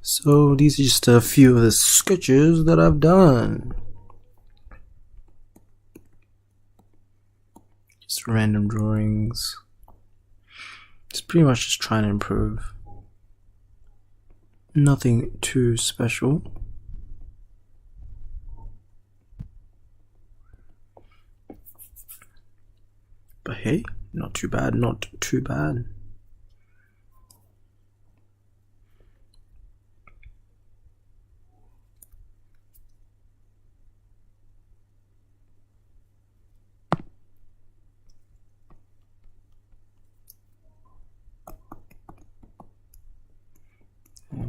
So these are just a few of the sketches that I've done. Just random drawings. It's pretty much just trying to improve. Nothing too special. But hey, not too bad, not too bad.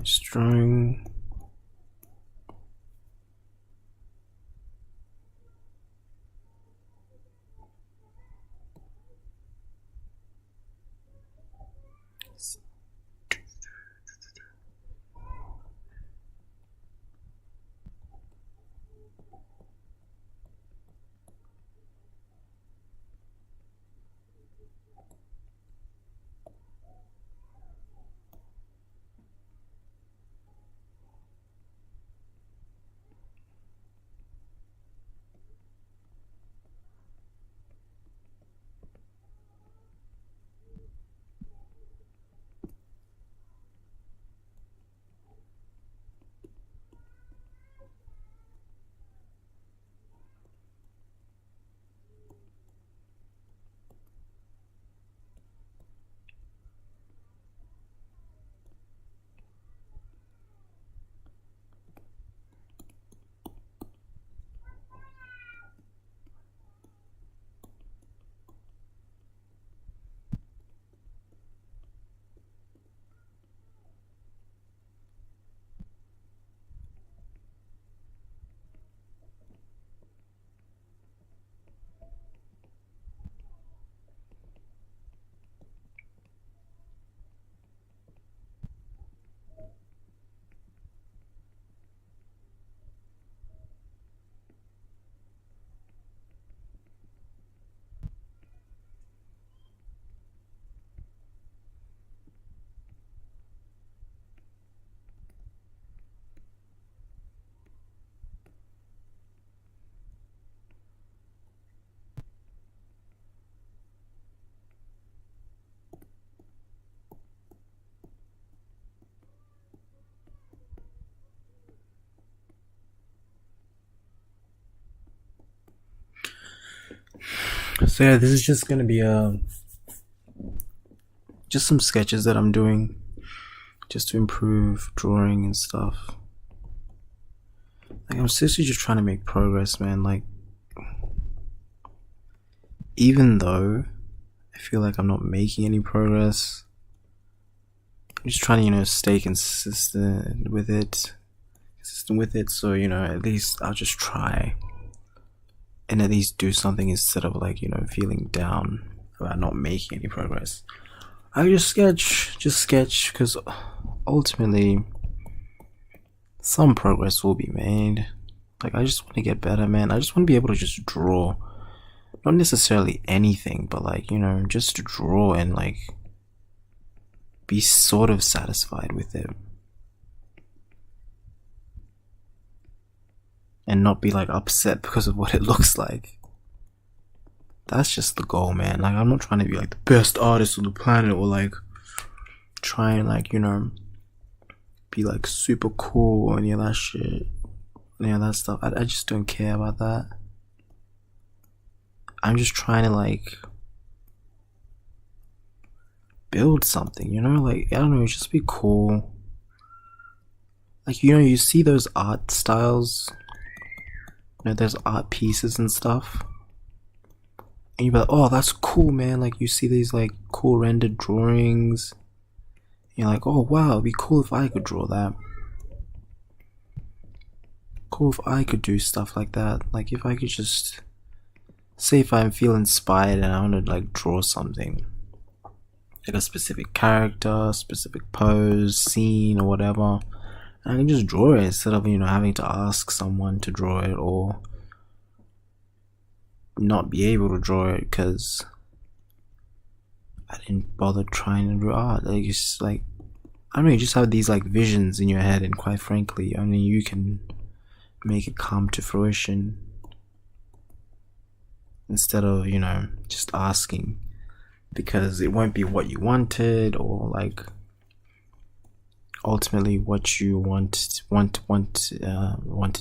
Strong. So yeah, this is just gonna be just some sketches that I'm doing just to improve drawing and stuff. Like, I'm seriously just trying to make progress, man. Like, even though I feel like I'm not making any progress, I'm just trying to, stay consistent with it. So, at least I'll just try and at least do something instead of like, feeling down about not making any progress. I just sketch because ultimately some progress will be made. Like, I just want to get better, man. I just want to be able to just draw, not necessarily anything, but like, just to draw and like be sort of satisfied with it and not be like upset because of what it looks like. That's just the goal, man. Like, I'm not trying to be like the best artist on the planet or like try and like, be like super cool or any of that shit, any of that stuff. I just don't care about that. I'm just trying to like build something, like, I don't know, just be cool. Like, you see those art styles, there's art pieces and stuff, and you're like, oh, that's cool, man. Like, you see these like cool rendered drawings, and you're like, oh wow, it'd be cool if I could draw that. Cool if I could do stuff like that. Like, if I could just say, if I feel inspired and I want to like draw something, like a specific character, specific pose, scene, or whatever, and I can just draw it instead of having to ask someone to draw it or not be able to draw it because I didn't bother trying to draw art. Like, it's like, I don't know, you just have these like visions in your head, and quite frankly, only you can make it come to fruition, instead of, you know, just asking, because it won't be what you wanted, or like ultimately what you wanted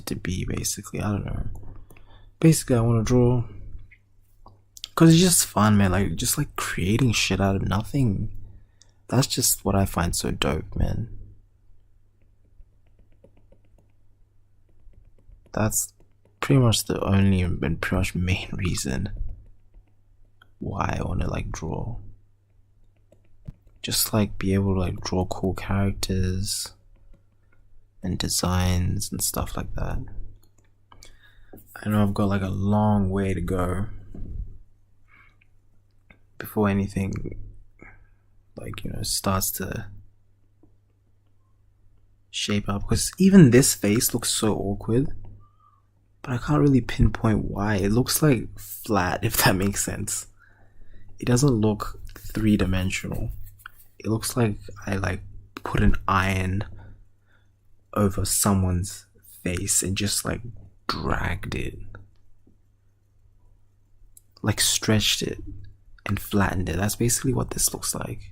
to be. Basically, I don't know. Basically, I want to draw because it's just fun, man. Like, just like creating shit out of nothing. That's just what I find so dope, man. That's pretty much the only and pretty much main reason why I want to like draw. Just like be able to like draw cool characters and designs and stuff like that. I know I've got like a long way to go before anything like, you know, starts to shape up, because even this face looks so awkward, but I can't really pinpoint why. It looks like flat, if that makes sense. It doesn't look three-dimensional. It looks like I like put an iron over someone's face and just like dragged it, like stretched it and flattened it. That's basically what this looks like.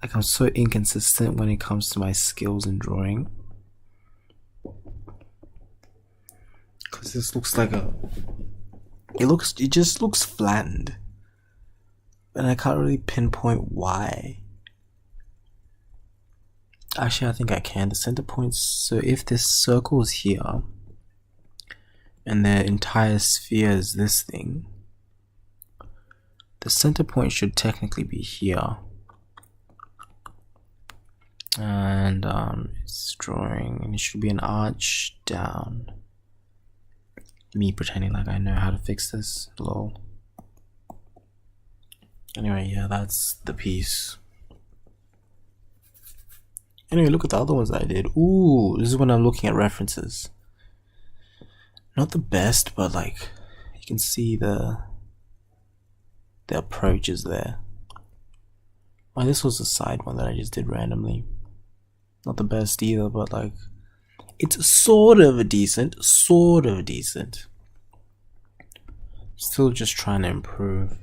Like, I'm so inconsistent when it comes to my skills in drawing, because this looks like it just looks flattened, and I can't really pinpoint why. Actually, I think I can. The center points, so if this circle is here and the entire sphere is this thing, the center point should technically be here. And it's drawing, and it should be an arch down. Me pretending like I know how to fix this, lol. Anyway, yeah, that's the piece. Anyway, look at the other ones that I did. Ooh, this is when I'm looking at references. Not the best, but like, you can see the approach is there. Oh, this was a side one that I just did randomly. Not the best either, but like, it's sort of decent. Still just trying to improve.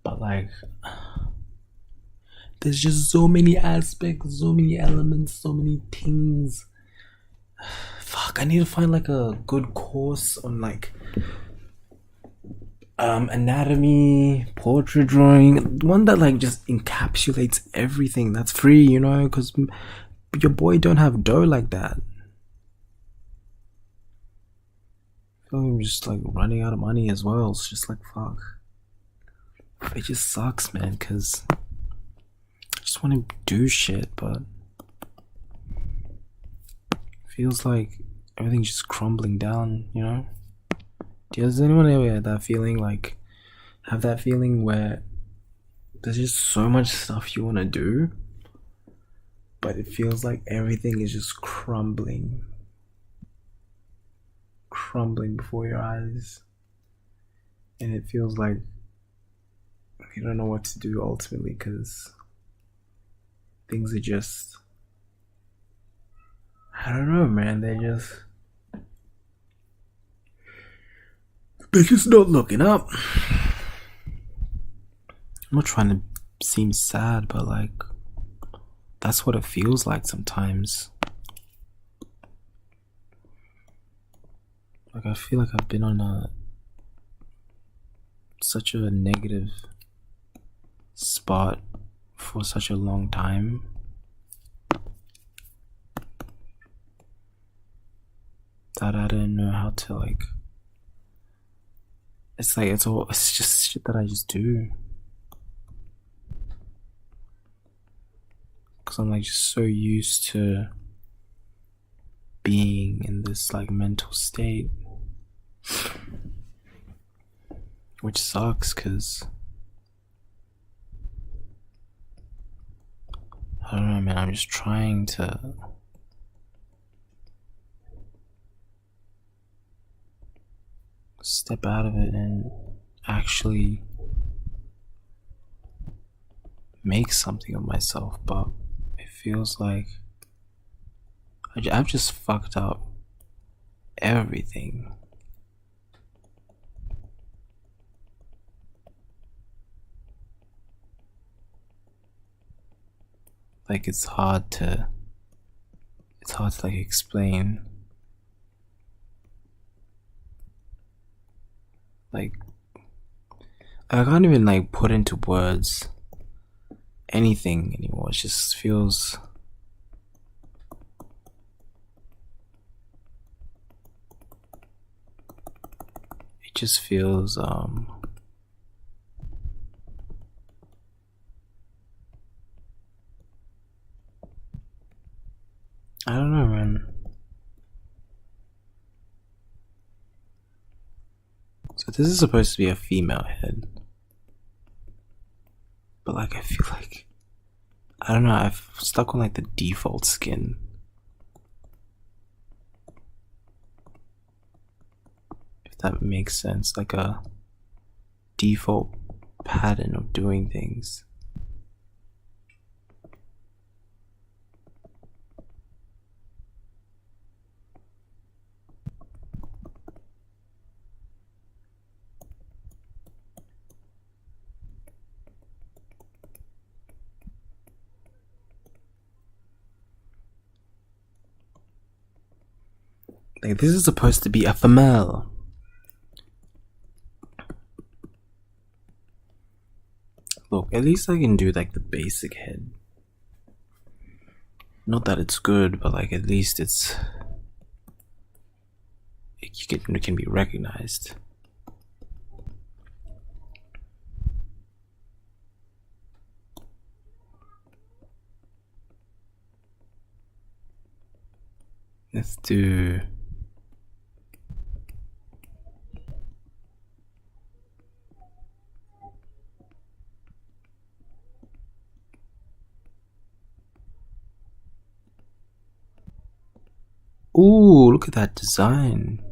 But like, there's just so many aspects, so many elements, so many things. Fuck, I need to find like a good course on like anatomy, portrait drawing, one that like just encapsulates everything, that's free, you know, because your boy don't have dough like that. I feel like I'm just like running out of money as well. It's just like, fuck, it just sucks, man, because I just want to do shit, but it feels like everything's just crumbling down, you know. Does anyone ever have that feeling, like, have that feeling where there's just so much stuff you want to do, but it feels like everything is just crumbling before your eyes, and it feels like you don't know what to do ultimately, because things are just, I don't know, man, they're just not looking up. I'm not trying to seem sad, but like, that's what it feels like sometimes. Like, I feel like I've been on such a negative spot for such a long time. That I didn't know how to like, it's like, it's just shit that I just do. Cause I'm like just so used to being in this like mental state, which sucks, cause I don't know, man, I'm just trying to step out of it and actually make something of myself, but it feels like I've just fucked up everything. Like it's hard to like explain. Like I can't even like put into words anything anymore. It just feels I don't know, man. So this is supposed to be a female head, but like I feel like I don't know, I've stuck on like the default skin. If that makes sense, like a default pattern of doing things. Like this is supposed to be a female. Look, at least I can do like the basic head. Not that it's good, but like at least it can be recognized. Let's do ooh, look at that design.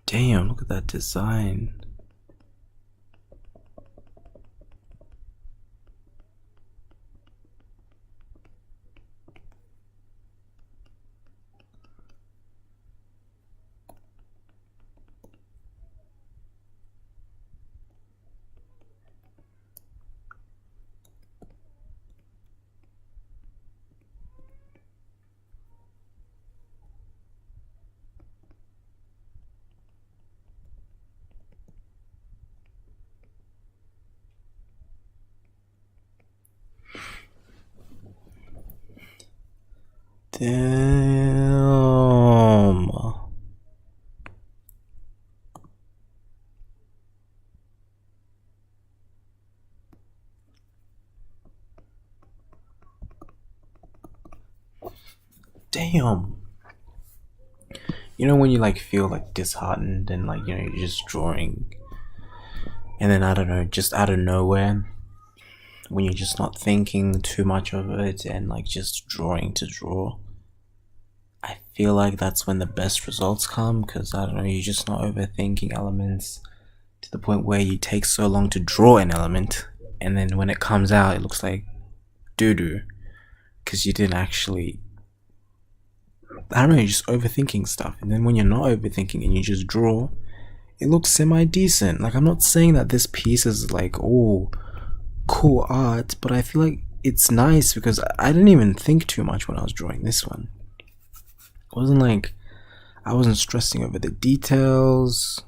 Damn, look at that design. Damn. Damn. You know when you like feel like disheartened and like, you know, you're just drawing and then I don't know, just out of nowhere, when you're just not thinking too much of it and like just drawing to draw, I feel like that's when the best results come, because I don't know, you're just not overthinking elements to the point where you take so long to draw an element and then when it comes out it looks like doo-doo because you didn't actually, I don't know, you're just overthinking stuff. And then when you're not overthinking and you just draw, it looks semi-decent. Like, I'm not saying that this piece is like, oh, cool art, but I feel like it's nice because I didn't even think too much when I was drawing this one. It wasn't like I wasn't stressing over the details.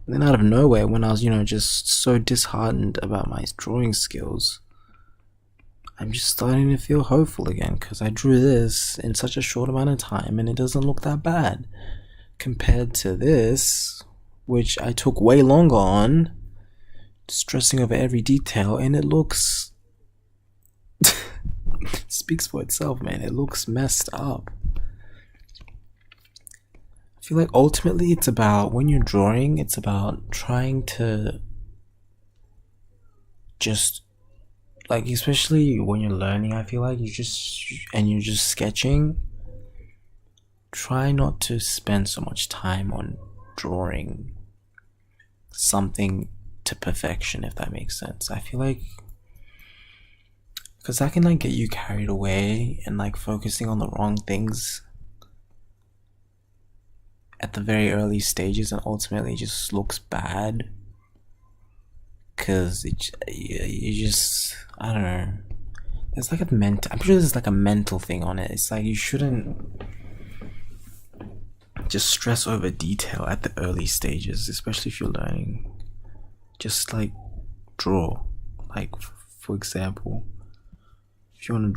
And then out of nowhere, when I was, you know, just so disheartened about my drawing skills, I'm just starting to feel hopeful again because I drew this in such a short amount of time and it doesn't look that bad compared to this, which I took way longer on, stressing over every detail, and it looks it speaks for itself, man. It looks messed up. I feel like ultimately it's about, when you're drawing, it's about trying to just, like, especially when you're learning, I feel like you're just sketching, try not to spend so much time on drawing something to perfection, if that makes sense. I feel like, because that can like get you carried away and like focusing on the wrong things at the very early stages, and ultimately it just looks bad because you just, I don't know, it's like I'm sure there's like a mental thing on it. It's like you shouldn't just stress over detail at the early stages, especially if you're learning. Just like draw, like for example, if you want to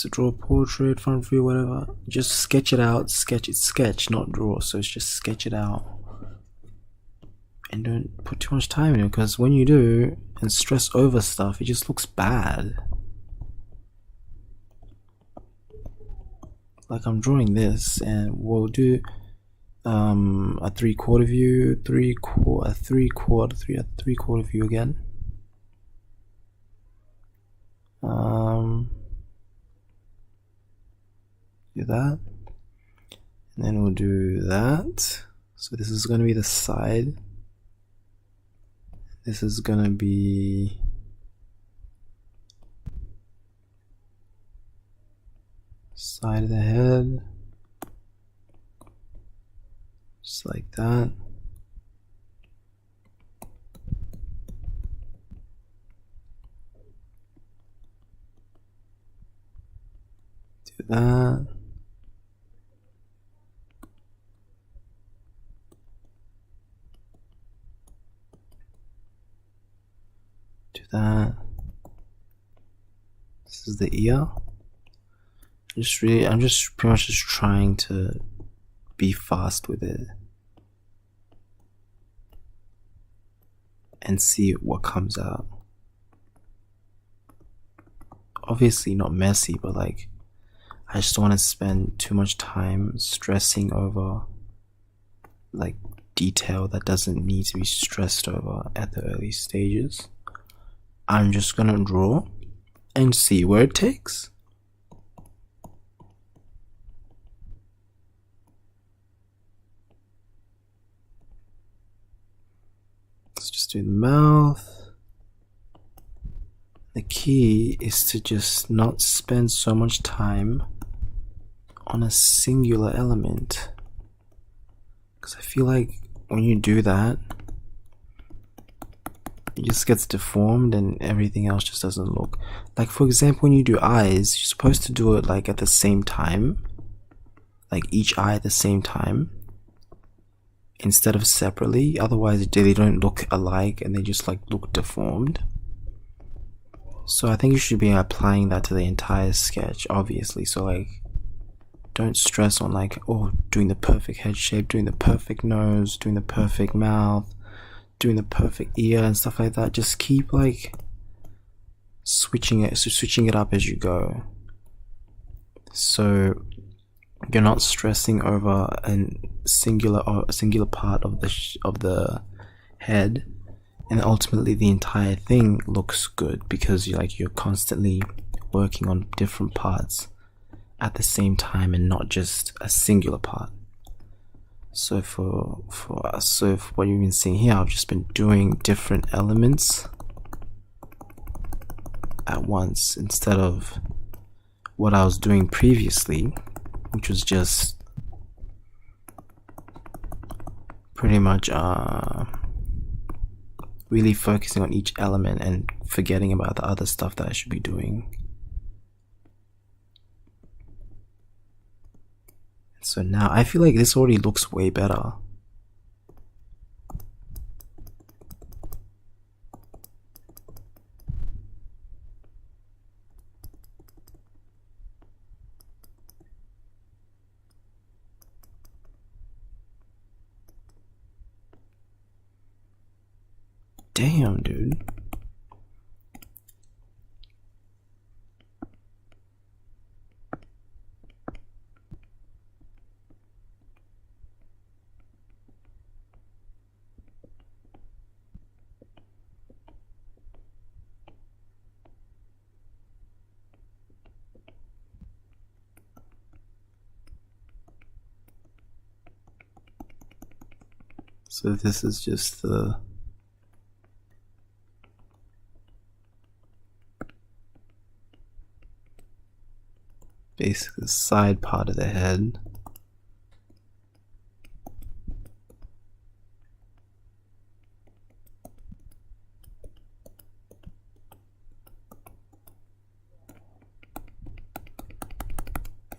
draw a portrait, front view, whatever, just sketch it out. Sketch, not draw. So it's just sketch it out and don't put too much time in it, because when you do and stress over stuff, it just looks bad. Like I'm drawing this and we'll do a three-quarter view, a three-quarter view again. Do that, and then we'll do that. So this is going to be the side. This is going to be side of the head, just like that. Do that. Do that. This is the ear. I'm just pretty much just trying to be fast with it and see what comes out. Obviously not messy, but like I just don't want to spend too much time stressing over like detail that doesn't need to be stressed over at the early stages. I'm just gonna draw and see where it takes. Let's just do the mouth. The key is to just not spend so much time on a singular element, because I feel like when you do that, it just gets deformed and everything else just doesn't look. Like for example, when you do eyes, you're supposed to do it like at the same time, like each eye at the same time instead of separately, otherwise they don't look alike and they just like look deformed. So I think you should be applying that to the entire sketch, obviously. So like, don't stress on like, oh, doing the perfect head shape, doing the perfect nose, doing the perfect mouth, doing the perfect ear and stuff like that. Just keep like switching it up as you go, so you're not stressing over a singular part of the head, and ultimately the entire thing looks good because you're constantly working on different parts at the same time and not just a singular part. So for what you've been seeing here, I've just been doing different elements at once instead of what I was doing previously, which was just pretty much really focusing on each element and forgetting about the other stuff that I should be doing. So now I feel like this already looks way better. damn, dude. So this is just the basically the side part of the head.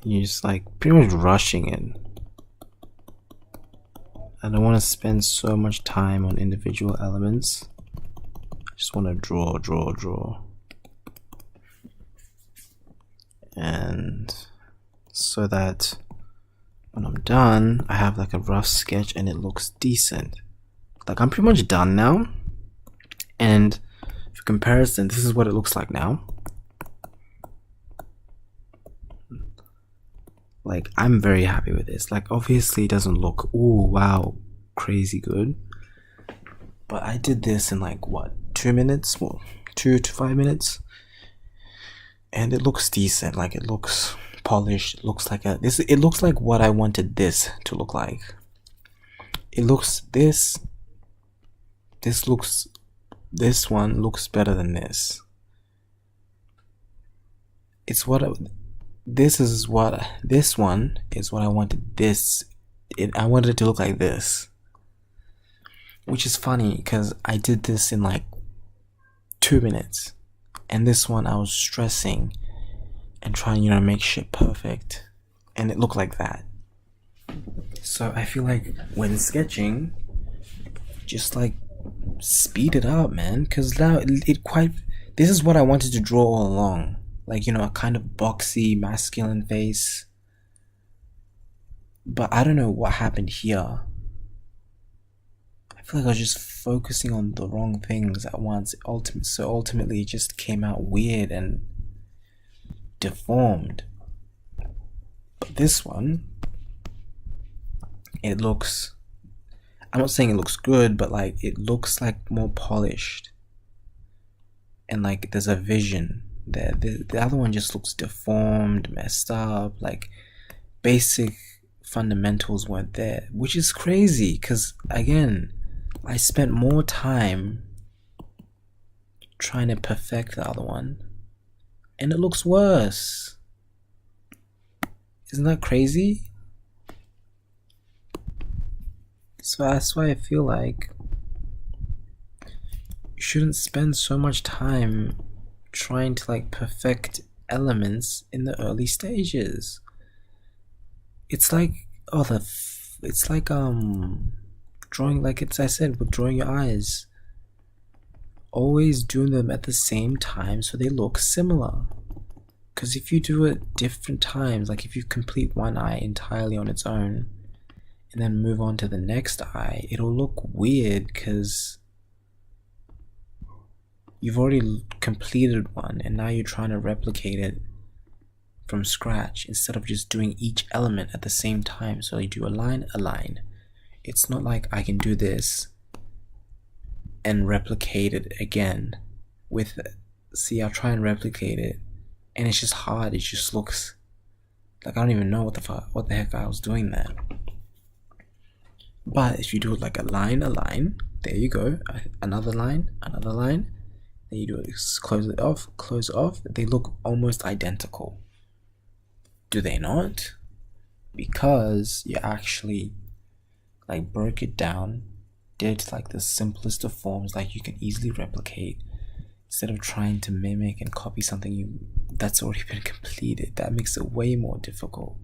You're just like pretty much rushing it. I don't want to spend so much time on individual elements. I just want to draw. And so that when I'm done, I have like a rough sketch and it looks decent. Like I'm pretty much done now. And for comparison, this is what it looks like now. Like I'm very happy with this. Like obviously it doesn't look ooh wow crazy good, but I did this in like what 2 minutes, well 2 to 5 minutes, and it looks decent. Like it looks polished. It looks like it looks like what I wanted this to look like. It looks this one looks better than this. It's what this one is what I wanted. I wanted it to look like this, which is funny because I did this in like 2 minutes, and this one I was stressing and trying, make shit perfect, and it looked like that. So I feel like when sketching, just like speed it up, man, because now this is what I wanted to draw all along. Like, a kind of boxy, masculine face. But I don't know what happened here. I feel like I was just focusing on the wrong things at once. So ultimately it just came out weird and deformed. But this one, it looks... I'm not saying it looks good, but like it looks like more polished. And like there's a vision. The other one just looks deformed, messed up, like basic fundamentals weren't there, which is crazy because again, I spent more time trying to perfect the other one and it looks worse. Isn't that crazy? So that's why I feel like you shouldn't spend so much time trying to like perfect elements in the early stages. It's like drawing, like I said, with drawing your eyes. Always doing them at the same time so they look similar. Because if you do it different times, like if you complete one eye entirely on its own and then move on to the next eye, it'll look weird because you've already completed one and now you're trying to replicate it from scratch instead of just doing each element at the same time. So you do a line. It's not like I can do this and replicate it again with it. See, I'll try and replicate it and it's just hard. It just looks like I don't even know what the heck I was doing there. But if you do it like a line, there you go. Another line. Then you do it, close it off. They look almost identical. Do they not? Because you actually like broke it down, did like the simplest of forms, like you can easily replicate, instead of trying to mimic and copy something that's already been completed. That makes it way more difficult.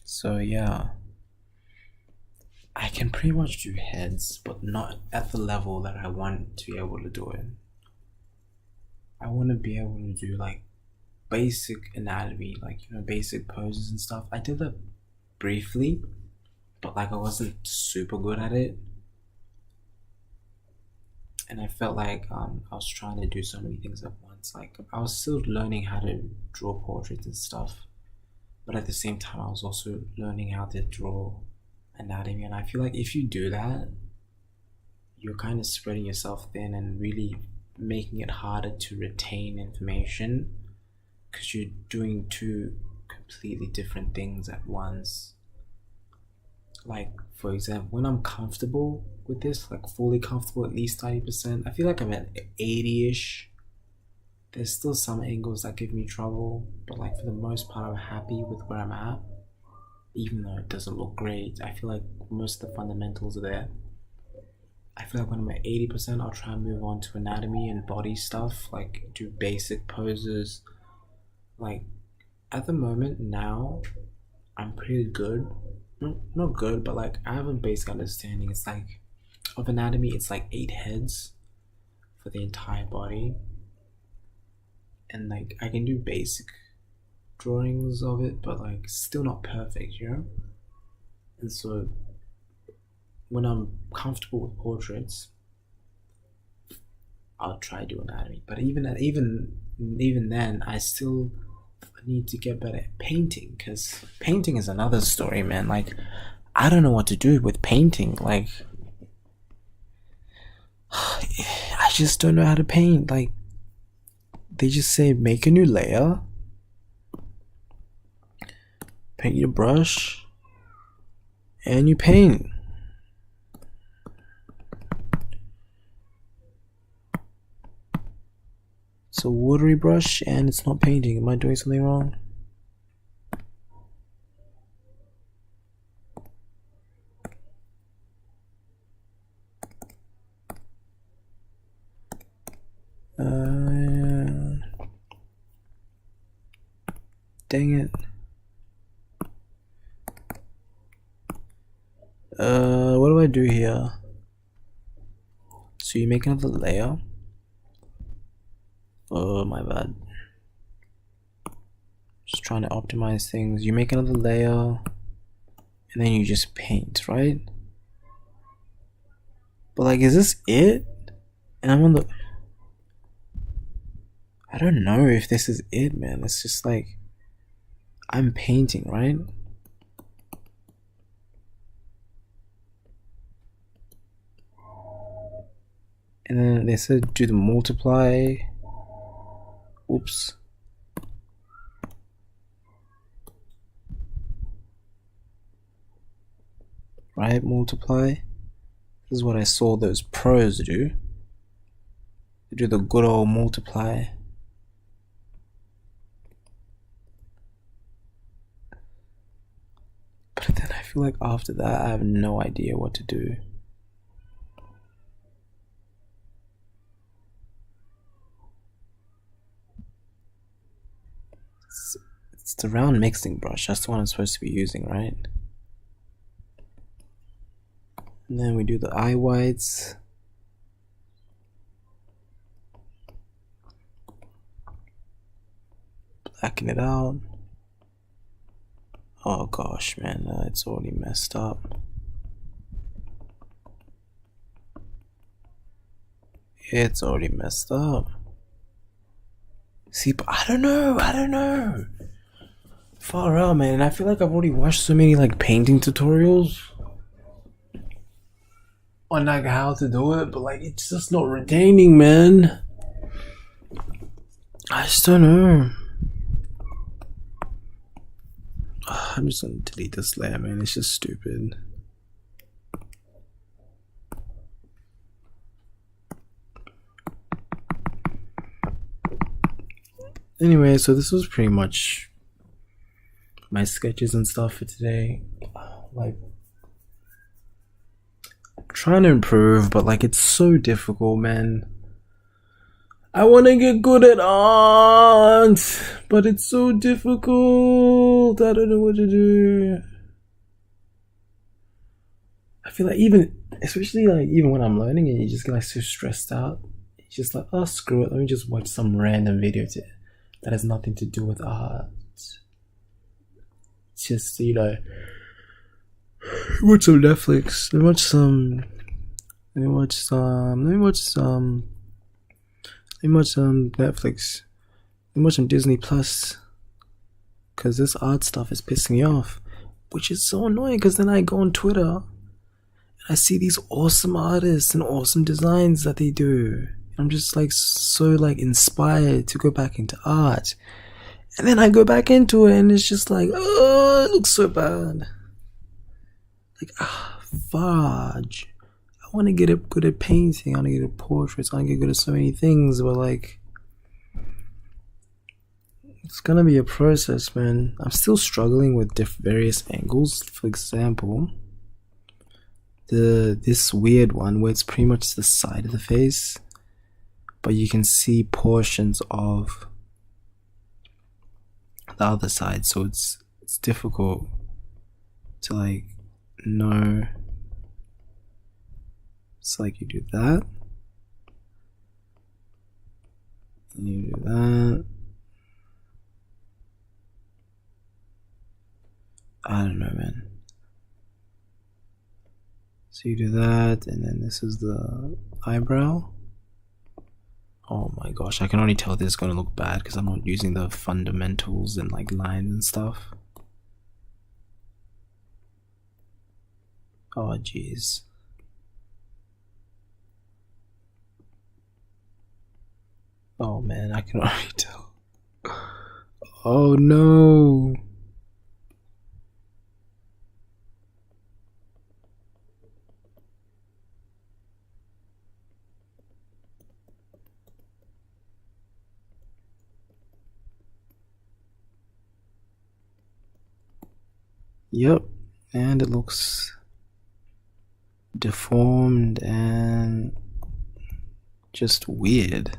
So yeah, I can pretty much do heads, but not at the level that I want to be able to do it. I want to be able to do like basic anatomy, like basic poses and stuff. I did that briefly, but like I wasn't super good at it, and I felt like I was trying to do so many things at once. Like I was still learning how to draw portraits and stuff, but at the same time I was also learning how to draw anatomy. And I feel like if you do that, you're kind of spreading yourself thin and really making it harder to retain information because you're doing two completely different things at once. Like, for example, when I'm comfortable with this, like fully comfortable, at least 90%, I feel like I'm at 80-ish. There's still some angles that give me trouble, but like for the most part, I'm happy with where I'm at. Even though it doesn't look great, I feel like most of the fundamentals are there. I feel like when I'm at 80%, I'll try and move on to anatomy and body stuff, like do basic poses. Like, at the moment now, I'm pretty good. Not good, but like I have a basic understanding. It's like of anatomy, it's like 8 heads for the entire body, and like I can do basic drawings of it, but like still not perfect, you know. And so when I'm comfortable with portraits, I'll try to do anatomy. But even then, I still need to get better at painting, because painting is another story, man. Like I don't know what to do with painting. Like I just don't know how to paint. Like they just say make a new layer, paint your brush, and you paint. It's a watery brush and it's not painting. Am I doing something wrong? Dang it. What do I do here? So you make another layer. Oh, my bad. Just trying to optimize things. You make another layer and then you just paint, right? But like, is this it? And I'm on the... I don't know if this is it, man. It's just like, I'm painting, right? And then they said do the multiply. Oops. Right, multiply. This is what I saw those pros do. They do the good old multiply. But then I feel like after that I have no idea what to do. It's the round mixing brush. That's the one I'm supposed to be using, right? And then we do the eye whites. Blacken it out. Oh gosh, man, it's already messed up. It's already messed up. See, but I don't know. Far out, man. And I feel like I've already watched so many like painting tutorials on like how to do it, but like it's just not retaining, man. I just don't know. I'm just gonna delete this layer, man. It's just stupid. Anyway, so this was pretty much my sketches and stuff for today. Like, I'm trying to improve, but like it's so difficult, man. I want to get good at art, but it's so difficult. I don't know what to do. I feel like especially like even when I'm learning it, you just get like so stressed out. It's just like, oh, screw it. Let me just watch some random video that has nothing to do with art. Just, you know, watch some Netflix. Let me watch some. Let me watch some. Let me watch some. Let me watch some Netflix. Let me watch some Disney Plus. Because this art stuff is pissing me off. Which is so annoying because then I go on Twitter and I see these awesome artists and awesome designs that they do. I'm just like so like inspired to go back into art. And then I go back into it and it's just like, oh, it looks so bad. Like, fudge. I want to get good at painting. I want to get at portraits. I want to get good at so many things. But like, it's gonna be a process, man. I'm still struggling with various angles. For example, this weird one where it's pretty much the side of the face, but you can see portions of the other side, so it's difficult to like know. It's like you do that, and you do that. I don't know, man. So you do that, and then this is the eyebrow. Oh my gosh, I can only tell this is gonna look bad because I'm not using the fundamentals and like lines and stuff. Oh jeez. Oh man, I can already tell. Oh no. Yep, and it looks deformed and just weird.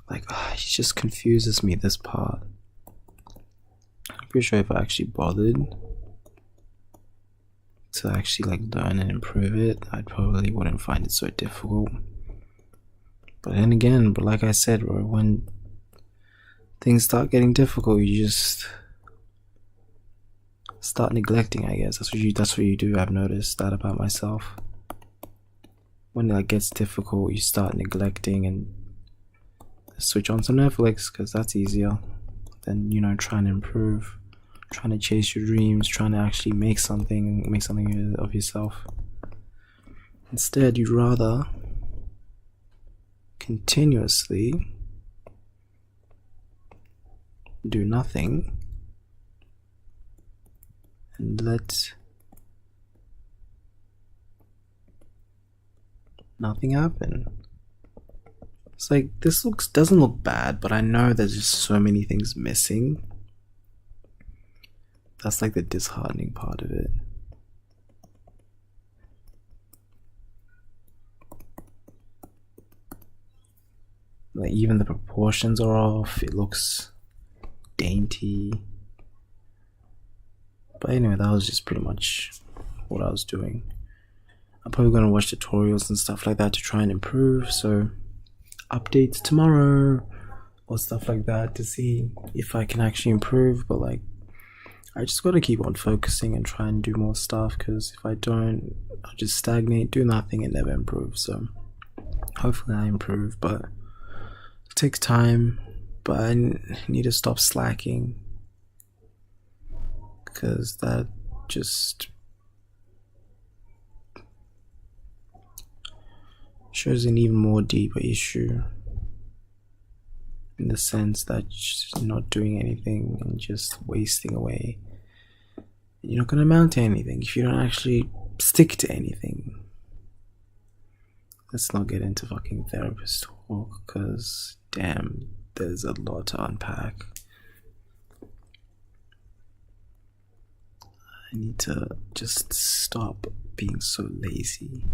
Like, it just confuses me, this part. I'm pretty sure if I actually bothered to actually like learn and improve it, I probably wouldn't find it so difficult. But then again, but like I said, bro, when things start getting difficult, you just start neglecting, I guess. That's what you do. I've noticed that about myself. When it like gets difficult, you start neglecting and switch on some Netflix because that's easier than, you know, trying to improve, trying to chase your dreams, trying to actually make something of yourself. Instead, you'd rather continuously do nothing and let nothing happen. It's like, this doesn't look bad, but I know there's just so many things missing. That's like the disheartening part of it. Like, even the proportions are off. It looks dainty. But anyway, that was just pretty much what I was doing. I'm probably going to watch tutorials and stuff like that to try and improve. So updates tomorrow or stuff like that to see if I can actually improve. But like, I just got to keep on focusing and try and do more stuff, because if I don't, I'll just stagnate, do nothing, and never improve. So hopefully I improve, but it takes time. But I need to stop slacking, because that just shows an even more deeper issue, in the sense that you're not doing anything and just wasting away. You're not going to amount to anything if you don't actually stick to anything. Let's not get into fucking therapist talk, because damn, there's a lot to unpack. I need to just stop being so lazy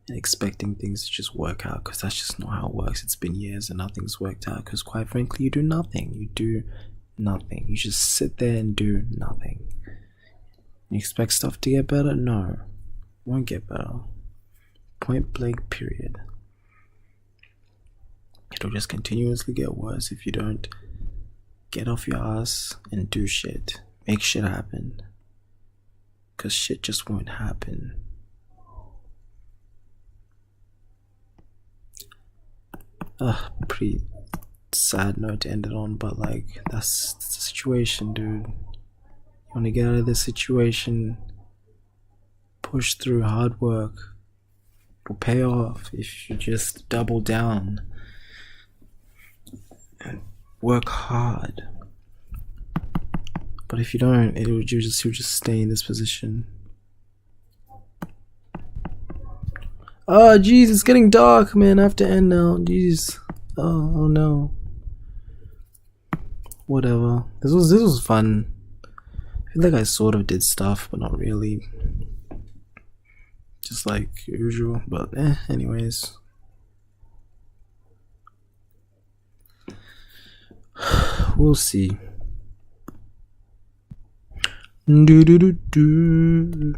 and expecting things to just work out, because that's just not how it works. It's been years and nothing's worked out, because quite frankly, you do nothing. You do nothing. You just sit there and do nothing. You expect stuff to get better? No, won't get better. Point blank, period. It'll just continuously get worse if you don't get off your ass and do shit. Make shit happen. Cause shit just won't happen. Pretty sad note to end it on, but like, that's the situation, dude. You wanna get out of this situation, push through, hard work will pay off if you just double down and work hard. But if you don't, you'll just stay in this position. Oh jeez, it's getting dark, man. I have to end now. Jeez. Oh no. Whatever. This was fun. I feel like I sort of did stuff, but not really. Just like usual. But anyways. We'll see. Do do do do.